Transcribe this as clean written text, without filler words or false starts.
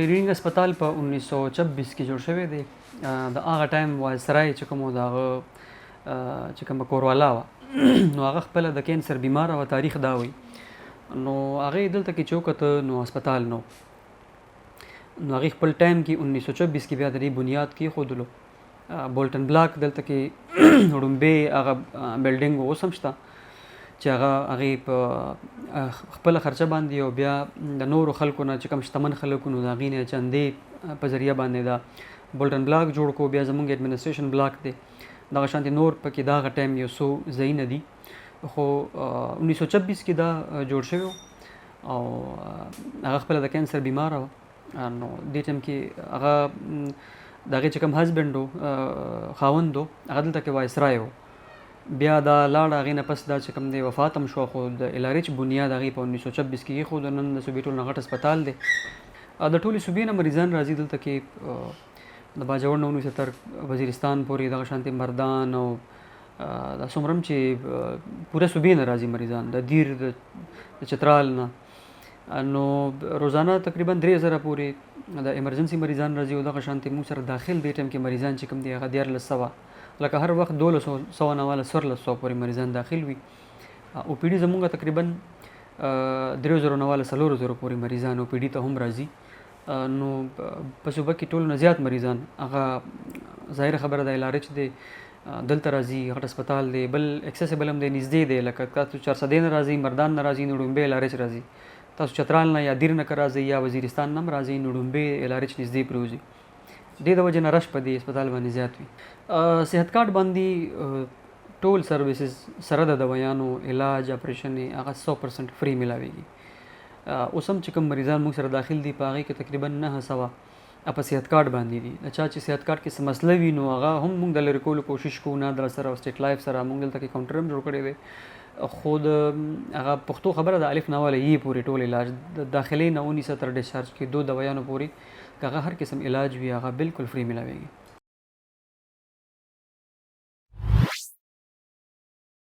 ریډینګ هسپتال په 1926 کې جوړ شوی دی. د هغه ټایم وایسرای چې کوم و د هغه چې کومه کوروالا وه نو هغه خپله د کینسر بیماره وه، تاریخ دا وایي. نو هغې دلته کې چې وکته نو هسپتال نو هغې خپل ټایم کې 1926 کې بیا د دې بنیاد کېښودلو. بولټن بلاک دلته کې وړومبی هغه بلډینګ اوس هم شته چې هغې په خپله خرچه باندې او بیا د نورو خلکو نه چې کوم شتمن خلک نو د هغې نه چندې په ذریعه باندې دا بولټن بلاک جوړ کړو. بیا زموږ ایډمنسټریشن بلاک دی دغه شانتې نور پکې د هغه ټایم یو څو ځایونه دي، خو 1926 کې دا جوړ شوی او هغه خپله د کینسر بیماره وه. نو دې ټایم کې هغه د هغې چې کوم هزبنډ و خاوند و هغه دلته کې وایسرای و. بیا دا لاړه هغې نه پس دا چې کوم دی وفات هم شوه، خو د LRH بنیاد هغې په 1926 کې ایښود. نن د صوبې ټول نه غټ هسپتال دی. د ټولې صوبې نه مریضان راځي دلته کې د باجوړ نه ونیسه تر وزیرستان پورې دغه شانتې مردان او دا څومره هم چې پوره صوبې نه راځي مریضان، د دیر د چترال نه. نو روزانه تقریبا 3000 پورې د ایمرجنسي مریضان راځي او دغه شانتې موږ سره داخل دې ټایم کې مریضان چې کوم دی هغه 1400 لکه هر وخت 1200 نه والا 1400 پورې مریضان داخل وي. او پی ډي زمونږ تقریبا 3000 نه والا 4000 پورې مریضان او پی ډي ته هم راځي. نو په صوبه کې ټولو نه زیات مریضان هغه ظاهره خبره د LRH دی دلته راځي، غټ هسپتال دی، بل اکسیسیبل هم دی، نږدې دی. لکه تاسو 400 نه راځئ مردان نه راځئ نو وړومبی LRH راځي، تاسو چترال نه یا دیر نه که راځئ یا وزیرستان نه هم راځئ نو وړومبی LRH نږدې پرېوځي. دې د وجې نه رش په دې هسپتال باندې زیات وي. صحت کارت باندې ټول سرویسز سره د دوایانو علاج اپریشن هغه 100% فري ملاویږي. اوس هم چې کوم مریضان موږ سره داخل دي په هغې کې تقریبا 900 په صحت کارت باندې دي. چا چې صحت کارت کې څه مسله وي نو هغه هم موږ د لرې کولو کوشش کوو. نادرا سره او سټیټ لایف سره موږ دلته کې کاونټر هم جوړ کړی دی. خو د هغه پښتو خبره د الف نه واله یې پورې ټول علاج د داخلې نه ونیسه تر ډسچارج کېدو دوایانو پورې که هغه هر قسم علاج وي هغه بالکل فري ملاویږي.